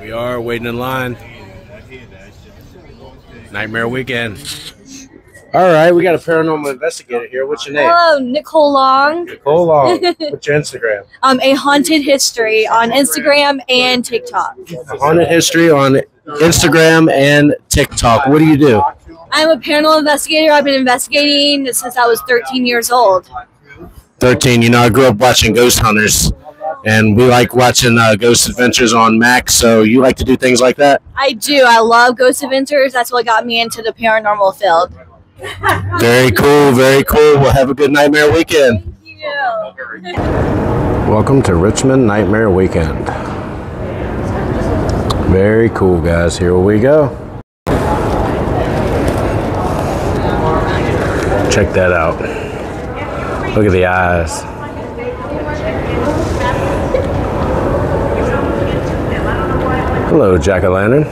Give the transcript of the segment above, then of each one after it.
We are waiting in line. Nightmare Weekend. All right, we got a paranormal investigator here. What's your name? Hello, Nicole Long. Nicole Long. What's your Instagram? A Haunted History on Instagram and TikTok. A Haunted History on Instagram and TikTok. What do you do? I'm a paranormal investigator. I've been investigating since I was 13 years old. 13. You know, I grew up watching Ghost Hunters, and we like watching Ghost Adventures on Max, so you like to do things like that? I do. I love Ghost Adventures. That's what got me into the paranormal field. Very cool, very cool. Well, have a good Nightmare Weekend. Thank you. Welcome to Richmond Nightmare Weekend. Very cool, guys. Here we go. Check that out. Look at the eyes. Hello, Jack-o'-lantern.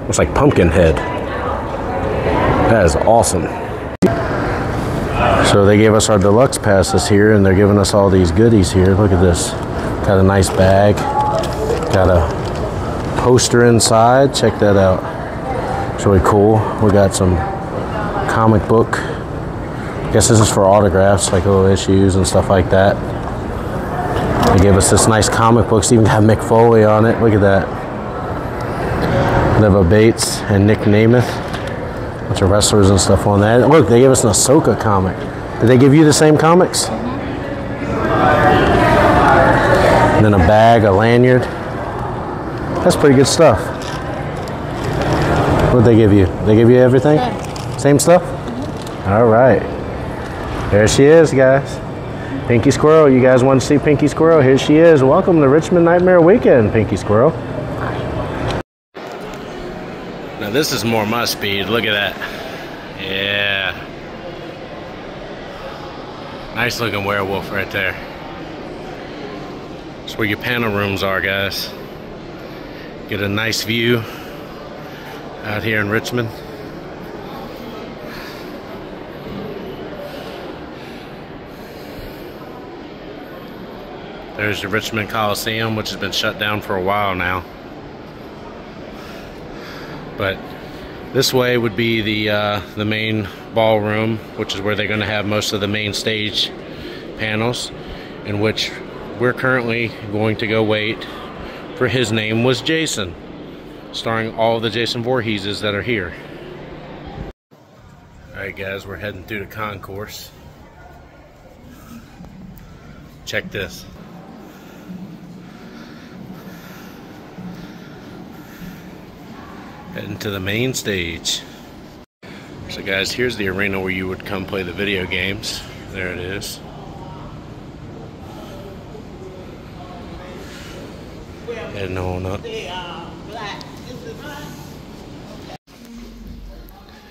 Looks like Pumpkinhead. That is awesome. So they gave us our deluxe passes here, and they're giving us all these goodies here. Look at this. Got a nice bag. Got a poster inside. Check that out. It's really cool. We got some comic book. I guess this is for autographs, like little issues and stuff like that. They gave us this nice comic book. It's even got Mick Foley on it. Look at that. Leva Bates and Nick Namath. Bunch of wrestlers and stuff on that. Look, they gave us an Ahsoka comic. Did they give you the same comics? And then a bag, a lanyard. That's pretty good stuff. What did they give you? They give you everything? Same stuff? All right. There she is, guys. Pinky Squirrel. You guys want to see Pinky Squirrel? Here she is. Welcome to Richmond Nightmare Weekend, Pinky Squirrel. Now this is more my speed. Look at that. Yeah. Nice looking werewolf right there. That's where your panel rooms are, guys. Get a nice view out here in Richmond. There's the Richmond Coliseum, which has been shut down for a while now. But this way would be the main ballroom, which is where they're going to have most of the main stage panels, in which we're currently going to go wait for His Name Was Jason, starring all the Jason Voorheeses that are here. Alright guys, we're heading through the concourse. Check this. Heading to the main stage. So guys, here's the arena where you would come play the video games. There it is. Heading on up.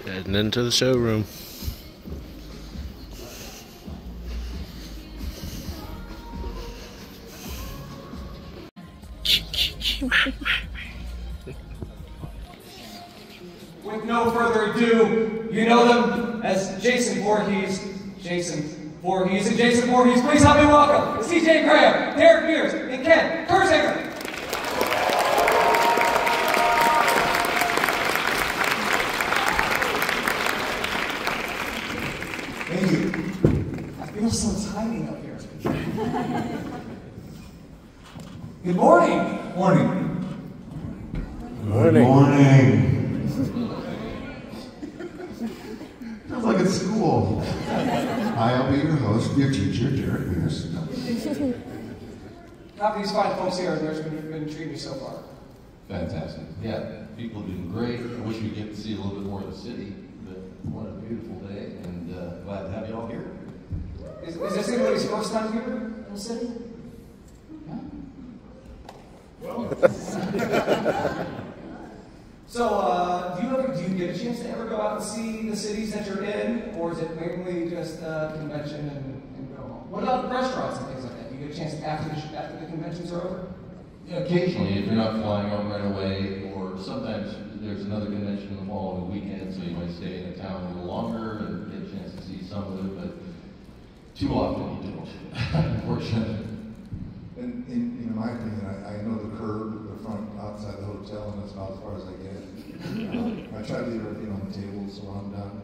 Heading into the showroom. With no further ado, you know them as Jason Voorhees, and Jason Voorhees. Please help me welcome C.J. Graham, Derek Mears, and Katt, Kirzinger. Thank you. I feel so tiny up here. Good morning. Morning. Good morning. Sounds like it's school. Hi, I'll be your host, your teacher, Derek Mears. How do these fine folks here in Richmond been treating you so far? Fantastic. Yeah, people have been great. I wish we'd get to see a little bit more of the city, but what a beautiful day, and glad to have you all here. Is this anybody's first time here in the city? Yeah. Well. So, do you get a chance to ever go out and see the cities that you're in, or is it mainly just convention and go home? What about restaurants and things like that? Do you get a chance after the conventions are over? Yeah, occasionally, if you're not flying out right away, or sometimes there's another convention the following weekend, so you might stay in a town a little longer and get a chance to see some of it, but too often you don't, unfortunately. In my opinion, I know the curb, the front outside the try to leave everything on the table, so when I'm done,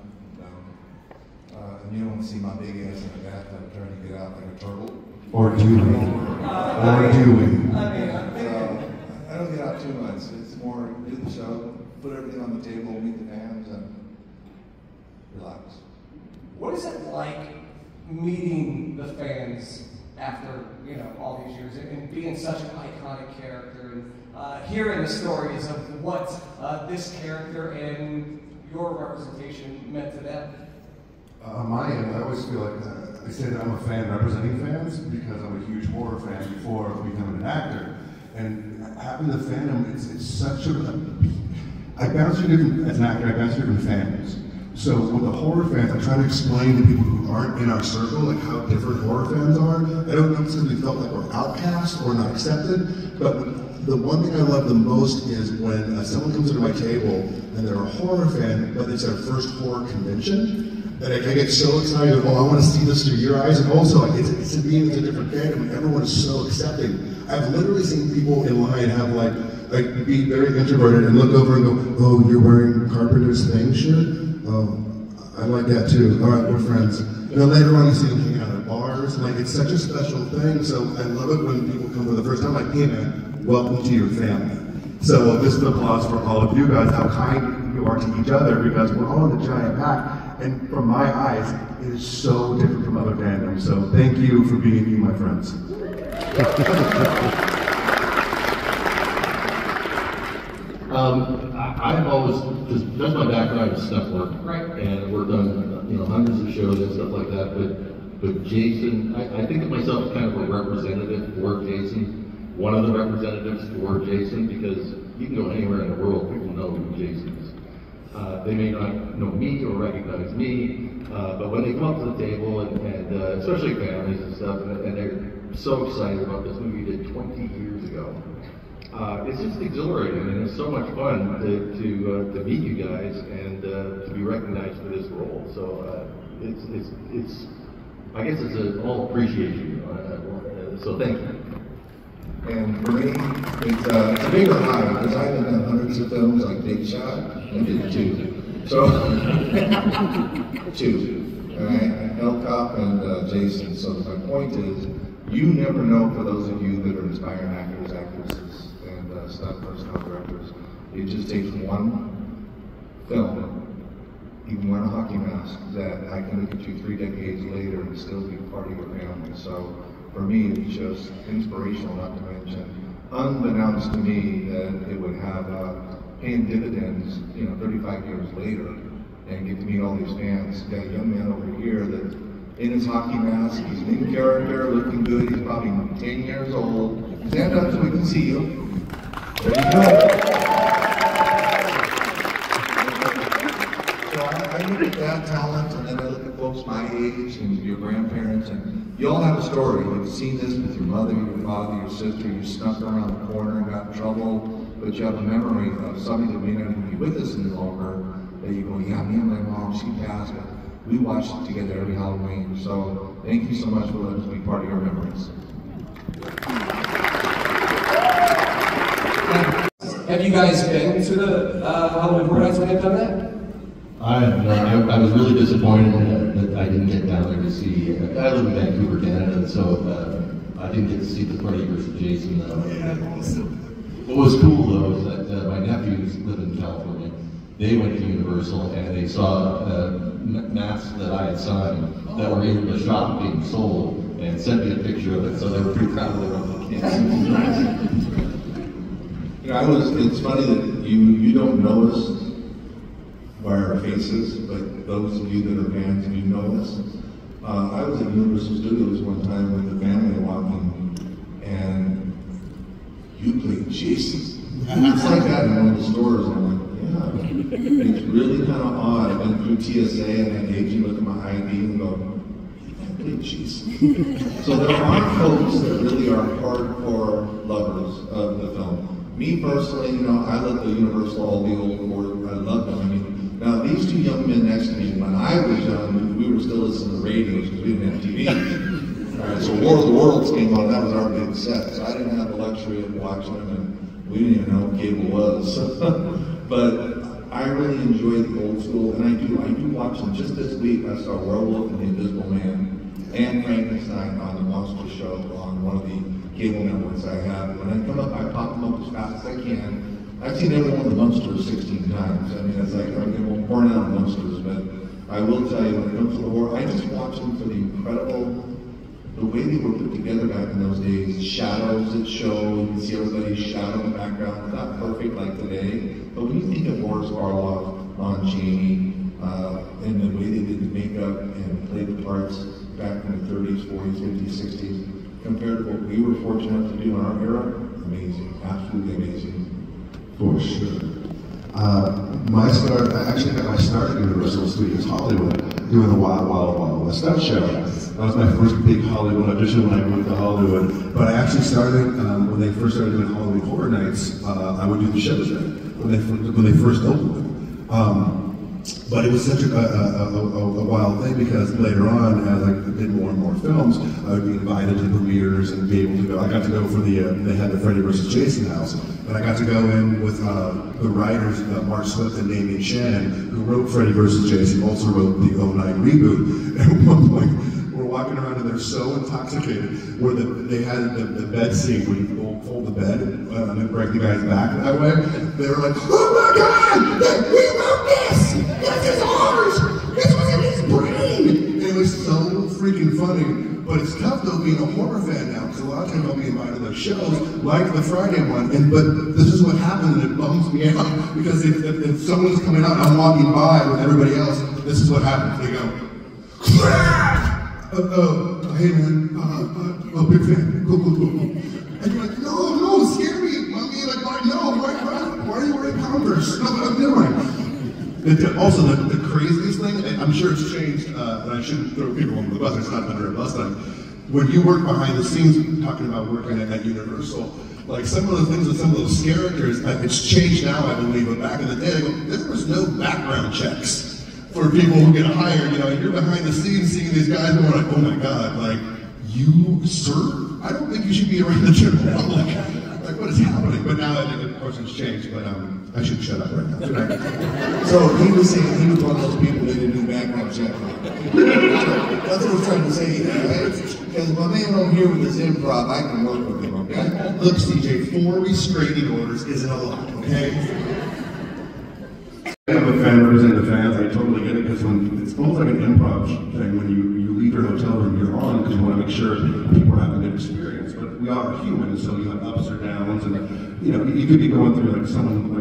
and you don't want to see my big ass in the bathtub trying to get out like a turtle. Or do we? Or do we? I don't get out too much. It's more do the show, put everything on the table, meet the fans, and relax. What is it like meeting the fans after, you know, all these years and being such an iconic character and hearing the stories of what this character and your representation meant to them? On my end, I always feel like I say that I'm a fan representing fans because I'm a huge horror fan before becoming an actor. And having the fandom, it's such a, I bounce through different, as an actor, I bounce through different fandoms. So with the horror fans, I try to explain to people who aren't in our circle, like how different horror fans are. I don't necessarily felt like we're outcast or not accepted, but the one thing I love the most is when someone comes to my table and they're a horror fan, but it's their first horror convention. And I get so excited, oh, I want to see this through your eyes. And also, like, it's a different fandom, and everyone is so accepting. I've literally seen people in line have, like be very introverted and look over and go, oh, you're wearing Carpenter's Thing shirt? Oh, I like that too. All right, we're friends. And then later on, you see them hanging out at bars. Like, it's such a special thing. So I love it when people come for the first time, like, hey, man, welcome to your family. So this is an applause for all of you guys, how kind you are to each other, because we're all in a giant pack. And from my eyes, it is so different from other fandoms. So thank you for being you, my friends. I've always, that's my background is stunt work, Right. and worked on, you know, hundreds of shows and stuff like that. But Jason, I think of myself as kind of a representative for Jason, one of the representatives for Jason, because you can go anywhere in the world, people know who Jason is. They may not know me or recognize me, but when they come up to the table, and especially families and stuff, and they're so excited about this movie we did 20 years ago, it's just exhilarating, and it's so much fun to meet you guys and to be recognized for this role. So it's I guess it's an all appreciation. So thank you. And for me, it's a bigger high, because I haven't done hundreds of films like Big Shot. I did 2. So, 2. All right, El Cop and Jason. So my point is, you never know, for those of you that are inspiring actors, actresses, and stunt personnel directors, it just takes one film, even wearing a hockey mask, that I can look at you 3 decades later and still be part of your family. So for me, it's just inspirational, not to mention, unbeknownst to me, that it would have paying dividends, you know, 35 years later, and get to meet all these fans. Got a young man over here that, in his hockey mask, he's in character, looking good. He's probably 10 years old. Stand up so we can see you. There you go. So I look at that talent, and then I look at folks my age and your grandparents, and you all have a story. You've seen this with your mother, your father, your sister. You snuck around the corner and got in trouble, but you have a memory of somebody that may not even be with us any longer, that you go, yeah, me and my mom, she passed, but we watched it together every Halloween. So thank you so much for letting us be part of your memories. Have you guys been to the Halloween Horror Nights when they've done that? I was really disappointed that I didn't get down there to see. I live in Vancouver, Canada, so I didn't get to see the Freddy vs. Jason. What was cool though is that my nephews live in California. They went to Universal and they saw masks that I had signed that were in the shop being sold, and sent me a picture of it. So they were pretty proud of their own kids. You know, it's funny that you don't know us by our faces, but those of you that are fans, you know us. I was at Universal Studios one time with the family walking, and you played Jason. It's like that in one of the stores. I'm like, yeah, it's really kind of odd. I've been through TSA and I gauge you look at my ID and go, I played Jason. So there are folks that really are hardcore lovers of the film. Me personally, you know, I let the Universal all be old for, I love them. I mean, now these 2 young men next to me, when I was young, we were still listening to radios because we didn't have TV. All right, so War of the Worlds came on, that was our big set. So I didn't have the luxury of watching them, and we didn't even know what cable was. But I really enjoy the old school, and I do watch them. Just this week, I saw Werewolf and the Invisible Man and Frankenstein on the Monster Show on one of the cable networks I have. When I come up, I pop them up as fast as I can. I've seen every one of the Munsters 16 times. I mean, it's like I'm born out of Munsters, but I will tell you, when it comes to the horror, I just watch them for the incredible, the way they were put together back in those days. Shadows that show, you can see everybody's shadow in the background. It's not perfect like today, but when you think of Boris Karloff, Lon Chaney, and the way they did the makeup and played the parts back in the 30s, 40s, 50s, 60s, compared to what we were fortunate to do in our era, amazing, absolutely amazing. For sure. I actually got my start at Universal Studios Hollywood doing the Wild Wild Wild West Stunt Show. That was my first big Hollywood audition when I moved to Hollywood. But I actually started, when they first started doing Halloween Horror Nights, I would do the shows there when they first opened. But it was such a wild thing because later on, as I did more and more films, I would be invited to premieres and be able to go. I got to go for they had the Freddy vs. Jason house, and I got to go in with the writers, Mark Swift and Damien Shannon, who wrote Freddy vs. Jason, also wrote the 09 reboot. And at one point, we're walking around and they're so intoxicated, where they had the bed scene where you fold the bed and then break the guy's back that way. They were like, "Oh my God, we wrote this! This is ours! This was in his brain!" And it was so freaking funny. But it's tough though being a horror fan now, because a lot of times I'll be invited to those shows, like the Friday one, but this is what happens and it bums me out, because if someone's coming out, I'm walking by with everybody else, this is what happens. They go, hey man, big fan, cool. And you're like, no, scare me, mommy, like, why are you wearing Converse? No, I'm different. Also, the craziest thing, and I'm sure it's changed, and I shouldn't throw people under the bus, it's not under a bus time. When you work behind the scenes, talking about working at Universal, like some of the things with some of those characters, it's changed now, I believe, but back in the day, there was no background checks for people who get hired. You know, you're behind the scenes seeing these guys and we're like, oh my God, like, you, sir? I don't think you should be around the general public. Like, what is happening? But now, of course, it's changed, but I should shut up right now. So he was saying he was one of those people that didn't do background check. That's what I was trying to say, right? Because my man over here with his improv, I can work with him, okay? Look, CJ, 4 restraining orders isn't a lot, okay? I'm a fan representing the fans. I totally get it, because it's almost like an improv thing. When you leave your hotel room, you're on because you want to make sure people have a good experience. But we are human, so you have ups or downs, and you know, you could be going through like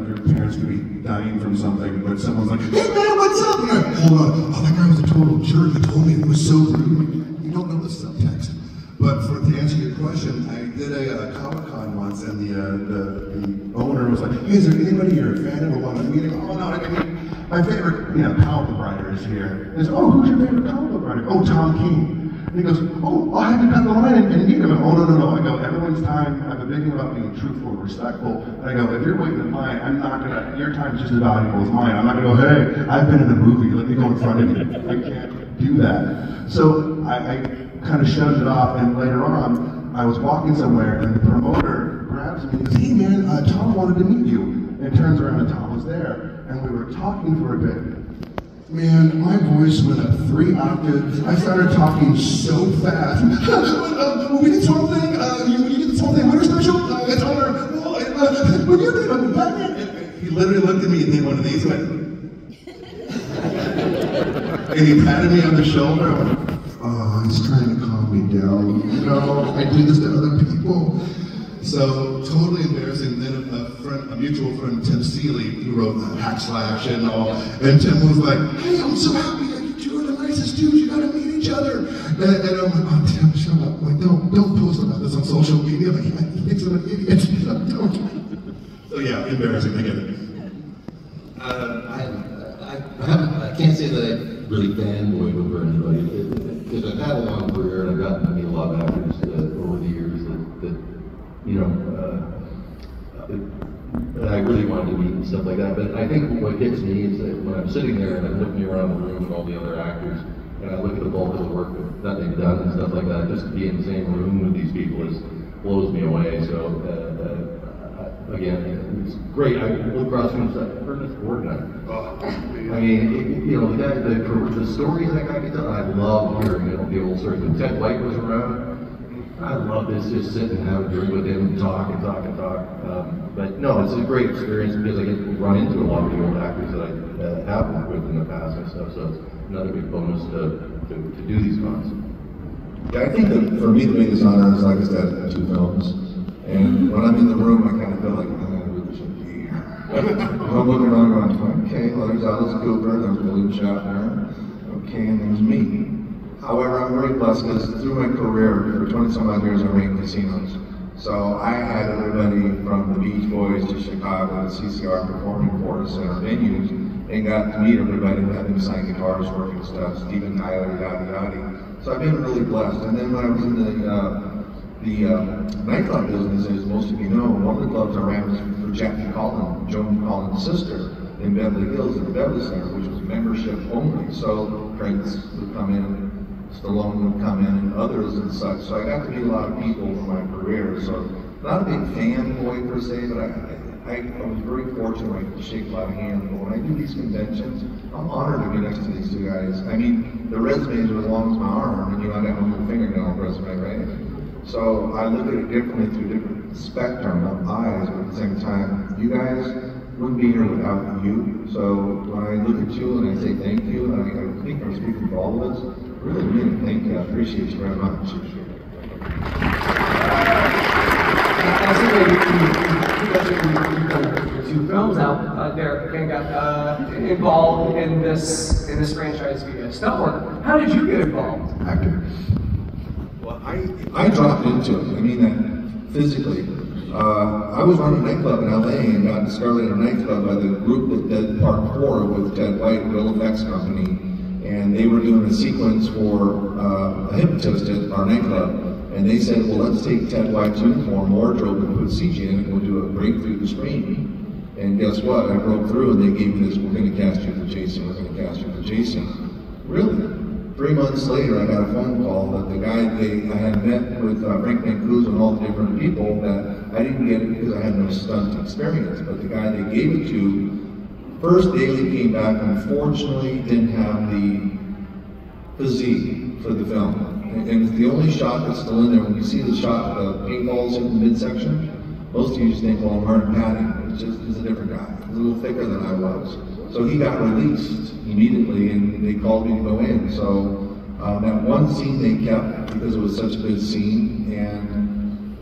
your parents could be dying from something, but someone's like, "Hey man, what's up?" You're like, hold on, oh, that guy was a total jerk. He told me it was so rude. You don't know the subtext. But to answer your question, I did a Comic-Con once, and the owner was like, "Hey, is there anybody you're a fan of or want to meet?" "Oh no, I mean, my favorite, comic book writer is here." He goes, "Oh, who's your favorite comic book writer?" "Oh, Tom King." And he goes, "Oh, I'll have you cut the line and meet him." And, "Oh, no. I go, everyone's time, I have a big thing about being truthful and respectful. And I go, if you're waiting in line, your time is just as valuable as mine. I'm not gonna go, hey, I've been in a movie, let me go in front of you." I can't do that. So I kind of shut it off, and later on, I was walking somewhere, and the promoter grabs me and goes, "Hey man, Tom wanted to meet you." And turns around and Tom was there, and we were talking for a bit. Man, my voice went up 3 octaves. I started talking so fast. We did something, you did something, winter special? It's over. When you did Batman? He literally looked at me and did one of these, and he patted me on the shoulder. I went, "Oh, he's trying to calm me down. I do this to other people." So, totally embarrassing. Then a mutual friend, Tim Seeley, who wrote Hack Slash and all, and Tim was like, "Hey, I'm so happy that you two are the nicest dudes, you gotta meet each other." And I'm like, "Oh, Tim, shut up. Like, don't post about this on social media. Like, he thinks I'm an idiot." Don't. So yeah, embarrassing, I get it. I can't say that I really fanboyed over anybody, because I've had a long career and I've gotten to meet a lot of actors over the years that I really wanted to meet and stuff like that. But I think what gets me is that when I'm sitting there and I'm looking around the room with all the other actors, and I look at the bulk of the work that they've done and stuff like that, just to be in the same room with these people blows me away. So again, it's great. I looked across and said, Ernest Borgnine. I mean, you know, the stories that guy could tell, I love hearing the old stories. When Ted White was around, I love this, just sit and have a drink with him and talk and talk and talk. But no, it's a great experience because I get to run into a lot of the old actors that I have worked with in the past and stuff. So it's another big bonus to do these cons. Yeah, I think that for me the biggest honor is, like I said, 2 films. And when I'm in the room, I kind of feel like, I really shouldn't be here. I'm looking around going, okay, well, there's Alice Cooper, there's William Shatner, okay, and there's me. However, I'm very blessed because through my career, for 20-some odd years, I ran casinos. So I had everybody from the Beach Boys to Chicago to CCR performing for us in our venues, and got to meet everybody, had them sign guitars, working stuff, Steven Tyler, yada yada. So I've been really blessed. And then when I was in the nightclub business, as most of you know, one of the clubs I ran was for Jackie Collin, Joan Collins' sister, in Beverly Hills at the Beverly Center, which was membership only. So Prince would come in, Stallone would come in, and others and such. So I got to meet a lot of people in my career. So not a big fanboy per se, but I was very fortunate I could shake a lot of hands. But when I do these conventions, I'm honored to be next to these 2 guys. I mean, the resumes are as long as my arm, and you know, I got a little fingernail resume, right? So I look at it differently through a different spectrum of eyes, but at the same time, you guys wouldn't be here without you. So when I look at you and I say thank you, and I think I'm speaking for all of us, really mean it. Thank you. I appreciate you very much. Two films now. Derek got involved in this franchise via stunt work. How did you get involved? Actor. Well, I dropped into it. I mean that physically. I was running a nightclub in LA and got discovered in a nightclub by the group that did Part 4 with Ted White, Real Effects Company, and they were doing a sequence for a hypnotist at our nightclub. And they said, well, let's take Ted White's uniform, wardrobe, and put CG in it, and we'll do a break through the screen. And guess what? I broke through, and they gave me this, we're going to cast you for Jason, we're going to cast you for Jason. Really? 3 months later, I got a phone call that the guy I had met with Frank Mancuso and all the different people that I didn't get it because I had no stunt experience. But the guy they gave it to, first day they came back, unfortunately didn't have the physique for the film. And it's the only shot that's still in there. When you see the shot, the paintballs in the midsection, most of you just think, well, I'm wearing padding. It's a different guy. He's a little thicker than I was. So he got released immediately, and they called me to go in. So that one scene they kept because it was such a good scene, and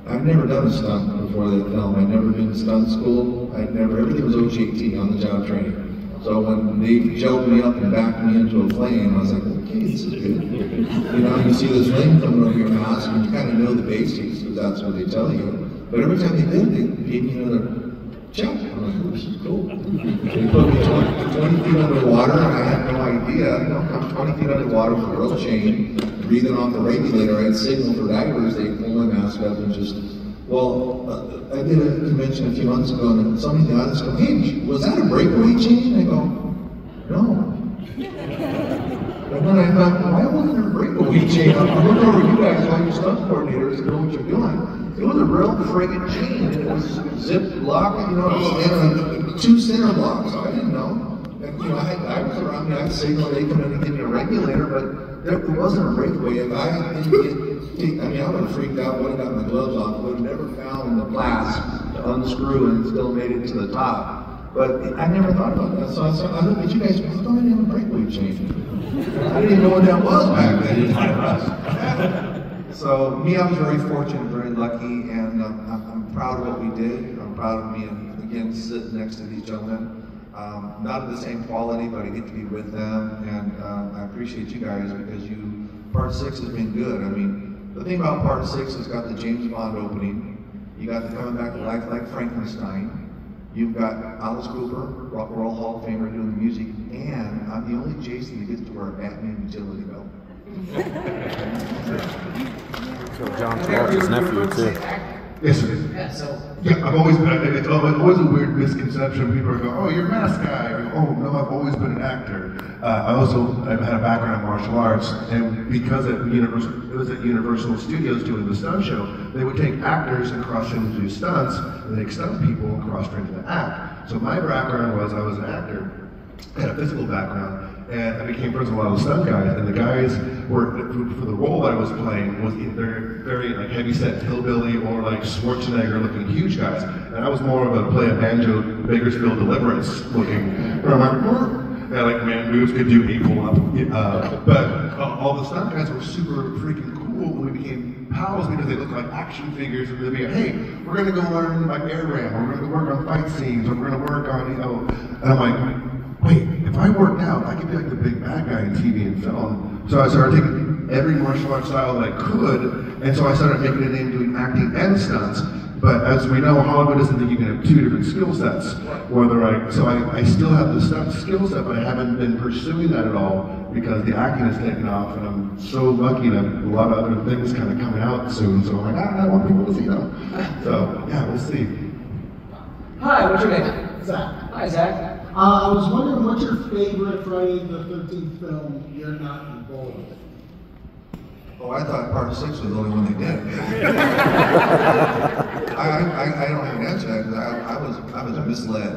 I've never done a stunt before that film. I'd never been to stunt school. Everything was OJT, on the job training. So when they gelled me up and backed me into a flame, I was like, okay, this is good. You know, you see this flame coming over your mask, and you kind of know the basics, because that's what they tell you. But every time they did, they gave me another check. I'm like, oh, this is cool. They put me 20 feet underwater, and I had no idea. You know, I'm 20 feet underwater with a rope chain, breathing off the regulator. I had signal for divers. They pull my mask up and just, I did a convention a few months ago, and somebody in the audience go, hey, was that a breakaway chain? I go, no. And then I thought, why wasn't there a breakaway chain? I'm looking over you guys, all your stunt coordinators, and know what you're doing. It was a real friggin' chain. It was zip lock, you know, and 2 center blocks. So I didn't know. And, you know, I had divers around me. I had signal they come in and give me a regulator, but there wasn't a breakaway. If I didn't get, I would have freaked out, would have got my gloves off, would have never found the clasp to unscrew and still made it to the top. But I never thought about that. So I looked at you guys, why don't I have a breakaway chain? I didn't even know what that was back then. So me, I was very fortunate, very lucky, and I'm proud of what we did. I'm proud of being, again, sitting next to these gentlemen. Not of the same quality, but I get to be with them, and I appreciate you guys because Part 6 has been good. I mean, the thing about Part 6 has got the James Bond opening. You got the coming back to life like Frankenstein. You've got Alice Cooper, Rock and Roll Hall of Famer, doing the music, and I'm the only Jason that gets to wear a Batman utility belt. Killed John Travolta's nephew too. Yes, sir. Yeah, so. Yeah, I've always been, it's always a weird misconception. People go, oh, you're a mask guy. I go, oh, no, I've always been an actor. I've had a background in martial arts, and because it was at Universal Studios doing the stunt show, they would take actors and cross-train them to do stunts, and they'd stunt people and cross-train them to act. So my background was I was an actor, I had a physical background, and I became friends with a lot of the stunt guys, and the guys were, for the role that I was playing, was either very like heavy-set hillbilly or like Schwarzenegger-looking huge guys, and I was more of a play a banjo Bakersfield Deliverance looking, where I'm like, and like man moves could do a pull-up, but all the stunt guys were super freaking cool when we became pals because they looked like action figures, and they'd be like, hey, we're gonna go learn like air ram, or we're gonna work on fight scenes, or we're gonna work on, and I'm like, wait, if I worked out, I could be like the big bad guy in TV and film. So I started taking every martial arts style that I could, and so I started making a name doing acting and stunts. But as we know, Hollywood doesn't think you can have two different skill sets. So I still have the stunt skill set, but I haven't been pursuing that at all because the acting has taken off, and I'm so lucky that a lot of other things kind of coming out soon. So I'm like, I want people to see them. So yeah, we'll see. Hi, what's your name? Zach. Hi, Zach. I was wondering what's your favorite Friday the 13th film you're not involved with? Oh, I thought part 6 was the only one they did. I don't have an answer to that because I was misled.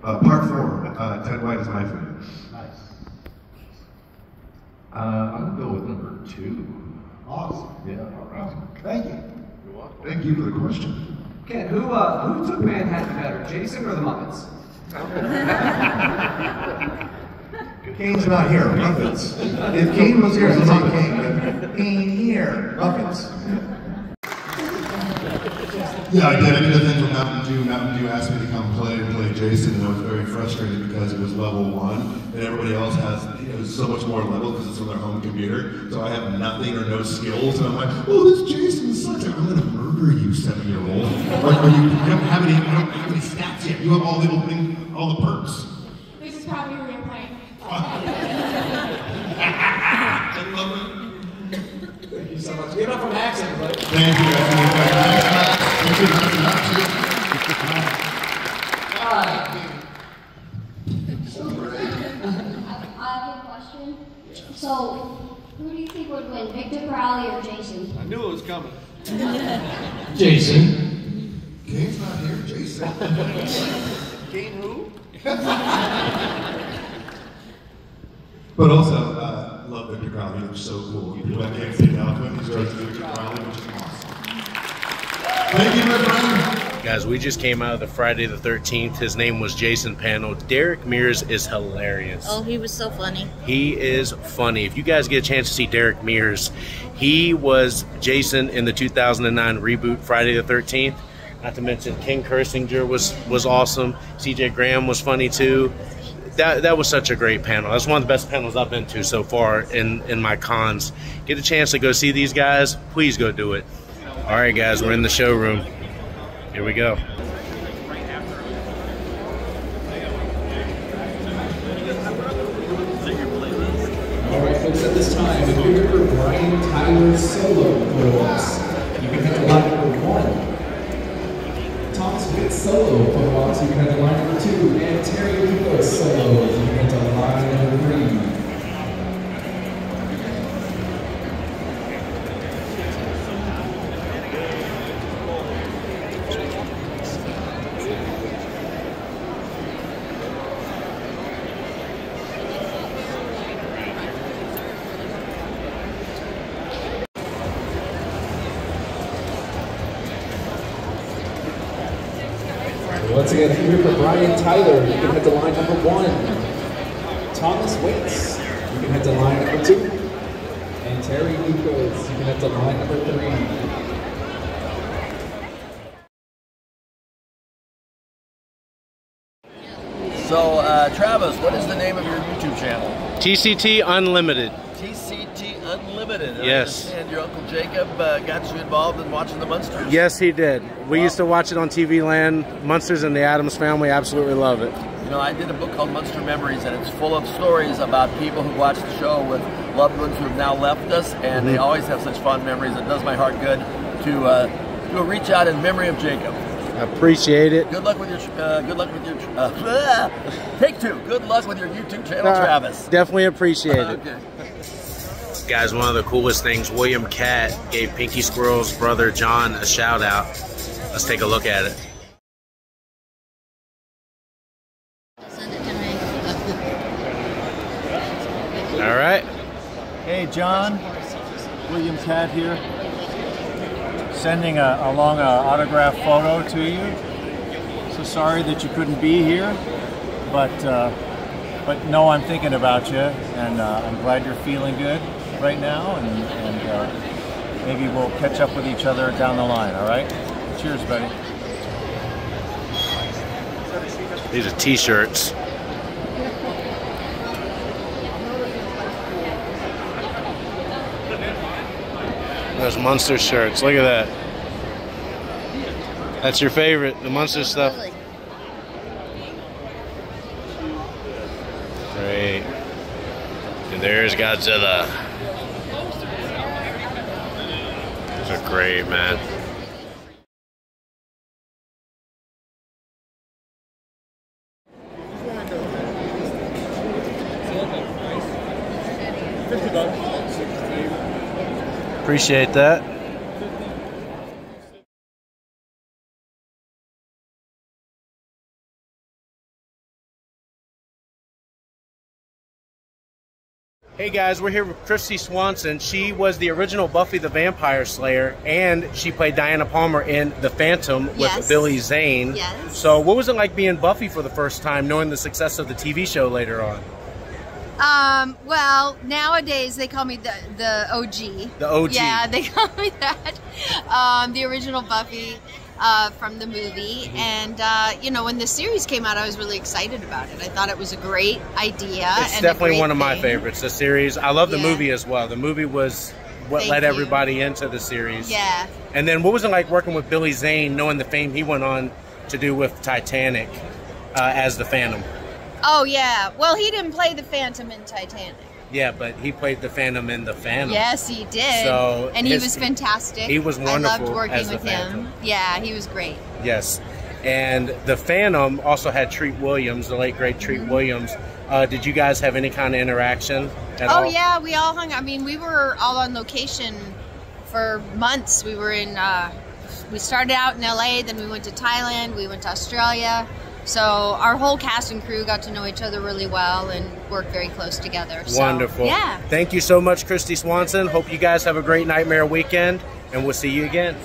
Part 4, Ted White is my favorite. Nice. I'll go with number 2. Awesome. Yeah, all right. Thank you. You're welcome. Thank you for the question. Ken, who took Manhattan better, Jason or the Muppets? Kane's not here, Muppets. If Kane was here, I'd say Kane. He ain't here, Muppets. Yeah, I did a thing from Mountain Dew. Mountain Dew asked me to come play Jason, and I was very frustrated because it was level 1, and everybody else has so much more level because it's on their home computer. So I have nothing or no skills, and I'm like, oh, this Jason sucks. I'm gonna murder you, 7-year-old. Or you don't have any stats yet. You have all the perks. This is probably who you're playing. I love it. Thank you so much. Give it up for Max, everybody. Thank you. I have a question. So, who do you think would win, Victor Crowley or Jason? I knew it was coming. Jason. Kane's not here, Jason. Kane who? But also, love Victor Crowley. He looks so cool. People that can't see it now, but he's dressed as Victor Crowley, which is awesome. Thank you, my friend. Guys, we just came out of the Friday the 13th. His name was Jason panel. Derek Mears is hilarious. Oh, he was so funny. He is funny. If you guys get a chance to see Derek Mears, he was Jason in the 2009 reboot Friday the 13th. Not to mention King Kirzinger was awesome. CJ Graham was funny too. That was such a great panel. That's one of the best panels I've been to so far in my cons. Get a chance to go see these guys, please go do it. All right, guys, we're in the showroom. Here we go. All right, folks, at this time, if you're here for Brian Tyler's solo photos, you can head to line number 1. Thomas Witt solo photos, you can head to line number 2. And Terry Lewis solo, you can head to line number 3. Once again, if you're here for Brian Tyler, you can head to line number 1. Thomas Waits, you can head to line number 2. And Terry Lucas, you can head to line number 3. So, Travis, what is the name of your YouTube channel? TCT Unlimited. TCT Unlimited. Yes. I understand your Uncle Jacob got you involved in watching the Munsters. Yes, he did. We used to watch it on TV Land. Munsters and the Addams Family, absolutely love it. You know, I did a book called Munster Memories, and it's full of stories about people who watched the show with loved ones who have now left us, and they always have such fond memories. It does my heart good. do a reach out in memory of Jacob. I appreciate it. Good luck with your take two. Good luck with your YouTube channel, Travis. Definitely appreciate it. Okay. Guys, one of the coolest things, William Katt gave Pinky Squirrel's brother John a shout out. Let's take a look at it. All right. Hey, John. William Katt here. Sending along an autograph photo to you. So sorry that you couldn't be here, but no, I'm thinking about you, and I'm glad you're feeling good right now, and maybe we'll catch up with each other down the line, all right? Cheers, buddy. These are t-shirts. Those Munsters shirts, look at that. That's your favorite, the Munsters stuff. Great. And there's Godzilla. Those are great, man. Appreciate that. Hey guys, we're here with Kristy Swanson. She was the original Buffy the Vampire Slayer, and she played Diana Palmer in The Phantom with Billy Zane. Yes. So what was it like being Buffy for the first time, knowing the success of the TV show later on? Well, nowadays they call me the OG. The OG. Yeah, they call me that. The original Buffy from the movie. And, you know, when the series came out, I was really excited about it. I thought it was a great idea. It's definitely one of my favorites, the series. I love the movie as well. The movie was what led everybody into the series. Yeah. And then what was it like working with Billy Zane, knowing the fame he went on to do with Titanic as the Phantom? Oh, yeah. Well, he didn't play the Phantom in Titanic. Yeah, but he played the Phantom in The Phantom. Yes, he did. So and he was fantastic. He was wonderful. I loved working as with the Phantom. him. Yeah, he was great. Yes. And The Phantom also had Treat Williams, the late, great Treat Williams. Did you guys have any kind of interaction at all? Oh, yeah. We all hung. I mean, we were all on location for months. We were in, we started out in LA, then we went to Thailand, we went to Australia. So our whole cast and crew got to know each other really well and work very close together. So, wonderful. Yeah. Thank you so much, Kristy Swanson. Hope you guys have a great Nightmare weekend, and we'll see you again.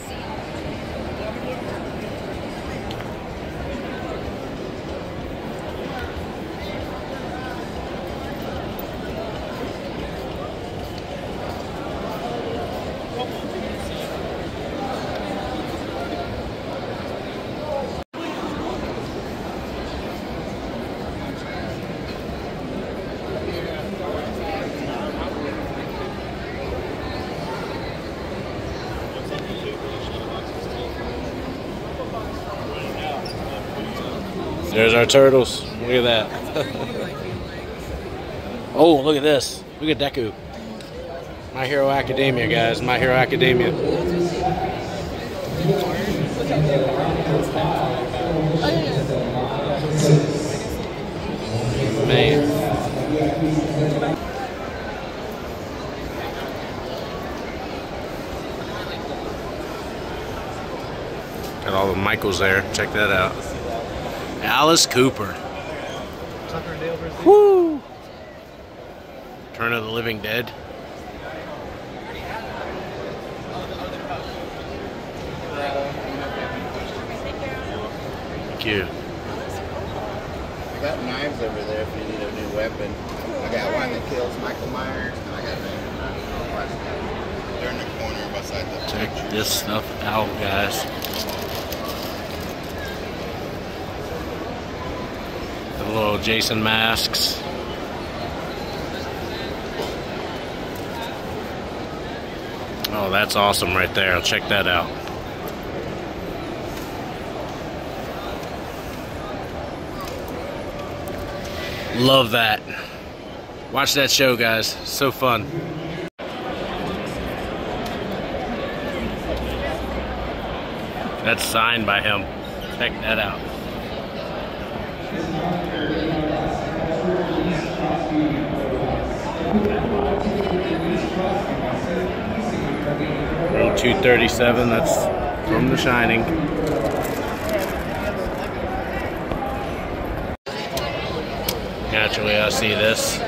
There's our turtles. Look at that. Oh, look at this. Look at Deku. My Hero Academia, guys. My Hero Academia. Man. Got all the Michaels there. Check that out. Alice Cooper. Woo! Return of the Living Dead. Thank you. I got knives over there if you need a new weapon. I got one that kills Michael Myers, and I got one. They're in the corner beside the Check this stuff out, guys. The little Jason masks. Oh, that's awesome right there. I'll check that out. Love that. Watch that show, guys. So fun. That's signed by him. Check that out. Room 237, that's from The Shining. Naturally, I see this.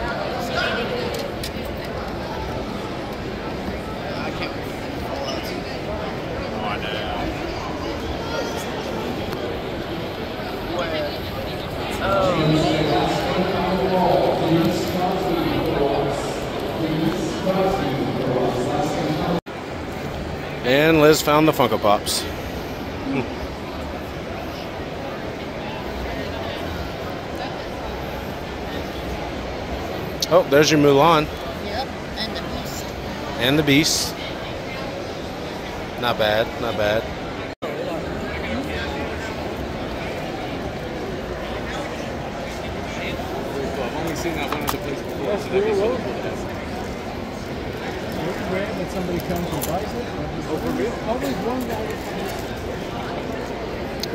And Liz found the Funko Pops. Oh, there's your Mulan. Yep, and the Beast. And the Beast. Not bad, not bad. I've only seen that one other place before. That's real road. Rare that somebody comes and buys it. Oh, for real? Always one guy.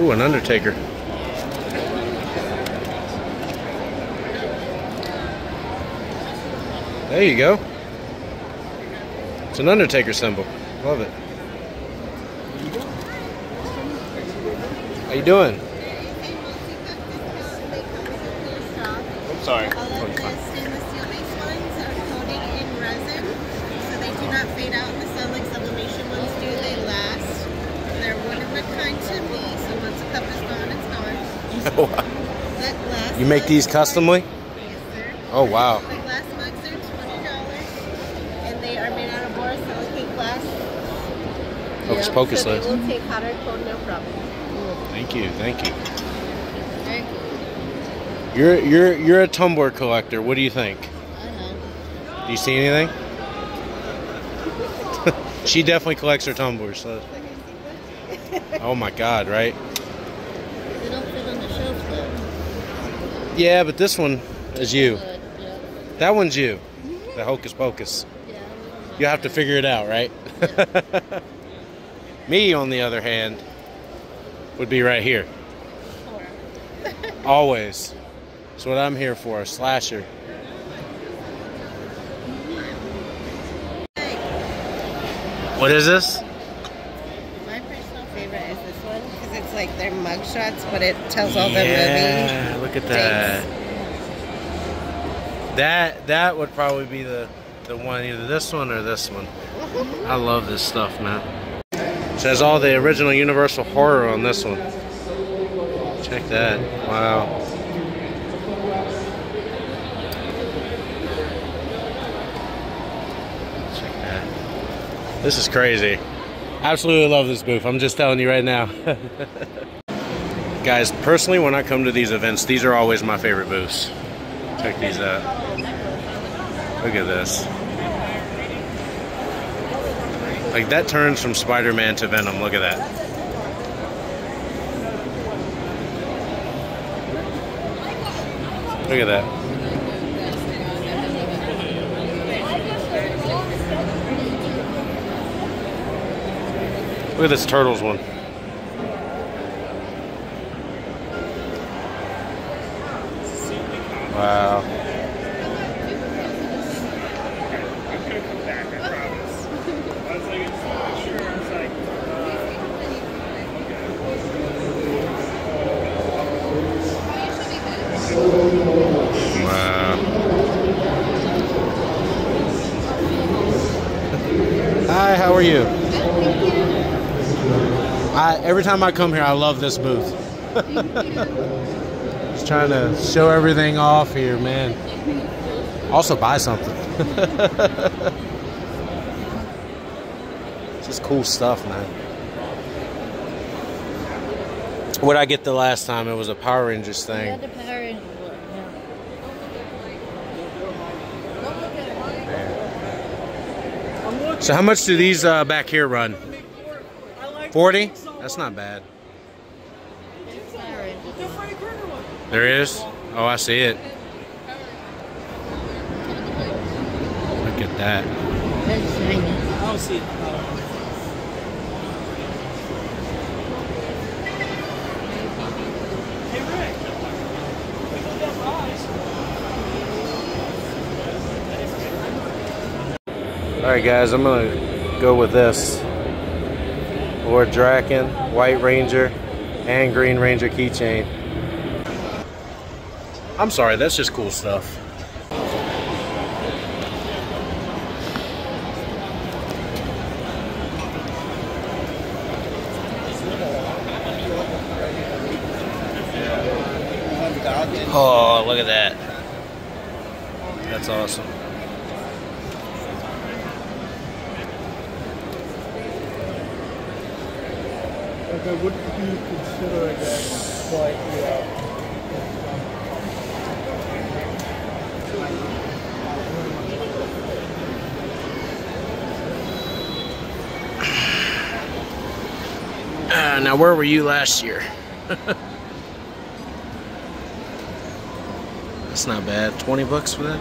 Ooh, an Undertaker. There you go. It's an Undertaker symbol. Love it. How you doing? I'm sorry. All of the stainless steel based ones are coated in resin, so they do not fade out in the sun like sublimation ones do. They last. They're one of a kind to me, so once a cup is gone, it's gone. That glass You make these customly? Yes, sir. Oh, wow. The glass mugs are $20, and they are made out of borosilicate glass. Hocus Pocus so they Liz. will take hot or cold, no problem. Thank you, thank you. Very cool. You're a tumbler collector. What do you think? Do you see anything? She definitely collects her tumblers. So. Oh my God! Right? They don't fit on the shelf though. Yeah, but this one is you. Yeah. That one's you. The Hocus Pocus. Yeah. You have to figure it out, right? Me, on the other hand, would be right here. Always. That's what I'm here for, a slasher. What is this? My personal favorite is this one because it's like their mug shots, but it tells all the movie. Yeah, look at that. That would probably be the one, either this one or this one. I love this stuff, man. It says all the original Universal horror on this one. Check that. Wow. Check that. This is crazy. Absolutely love this booth. I'm just telling you right now. Guys, personally, when I come to these events, these are always my favorite booths. Check these out. Look at this. Like, that turns from Spider-Man to Venom. Look at that. Look at that. Look at this Turtles one. Wow. Wow. Hi, how are you? Every time I come here, I love this booth. Just trying to show everything off here, man. Also buy something. It's just cool stuff, man. What did I get the last time? It was a Power Rangers thing. Yeah, the Power Rangers one, yeah. So how much do these back here run? 40? That's not bad. There is? Oh, I see it. Look at that. I don't see it. Alright guys, I'm gonna go with this. Lord Draken, White Ranger, and Green Ranger keychain. I'm sorry, that's just cool stuff. Oh, look at that. That's awesome. Okay, what do you consider again quite now where were you last year? That's not bad. 20 bucks for that?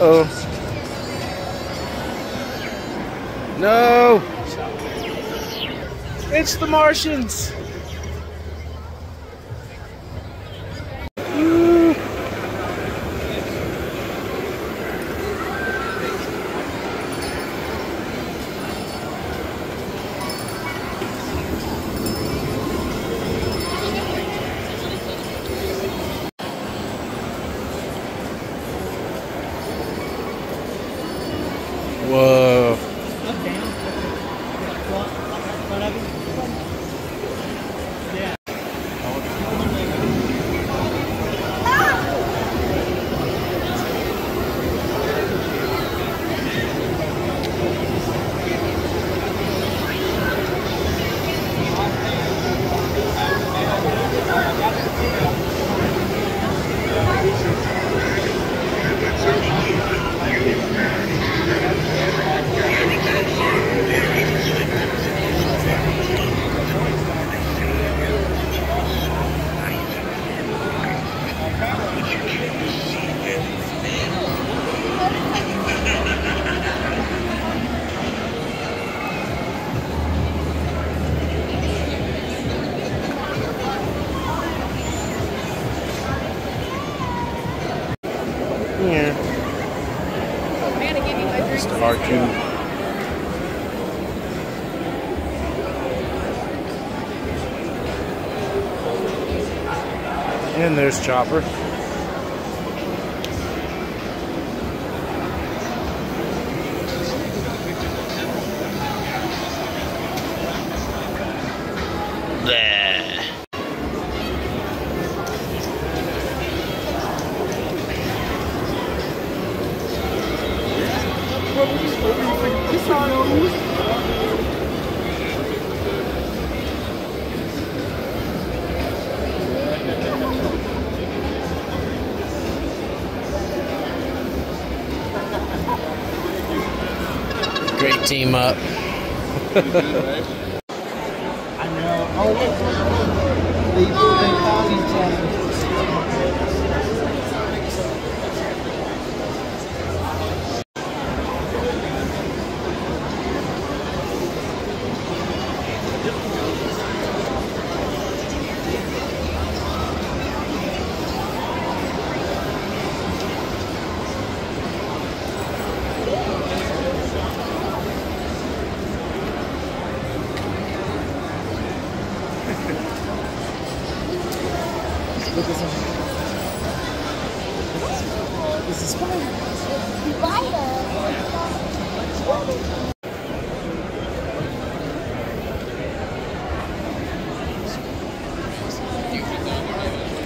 Uh-oh. No! It's the Martians! Whoa. Here. Just a cartoon. And there's Chopper. There. Great team up. I know. Oh, look. They found each other. This is fine.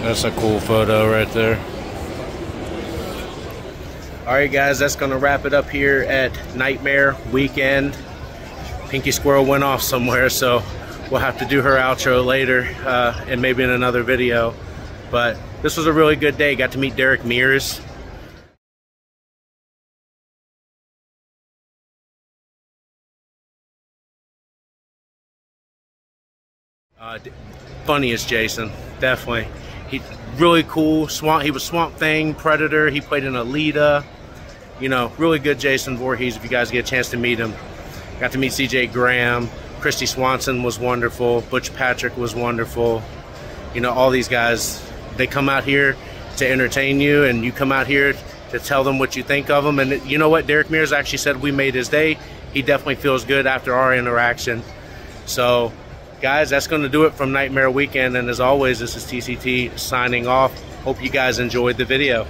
That's a cool photo right there. Alright guys, that's gonna wrap it up here at Nightmare Weekend. Pinky Squirrel went off somewhere, so we'll have to do her outro later and maybe in another video. But this was a really good day. Got to meet Derek Mears. Funny as Jason, definitely. He really cool. He was Swamp Thing, Predator. He played in Alita. You know, really good Jason Voorhees if you guys get a chance to meet him. Got to meet C.J. Graham. Kristy Swanson was wonderful. Butch Patrick was wonderful. You know, all these guys, they come out here to entertain you, and you come out here to tell them what you think of them. And you know what? Derek Mears actually said we made his day. He definitely feels good after our interaction. So, guys, that's going to do it from Nightmare Weekend. And as always, this is TCT signing off. Hope you guys enjoyed the video.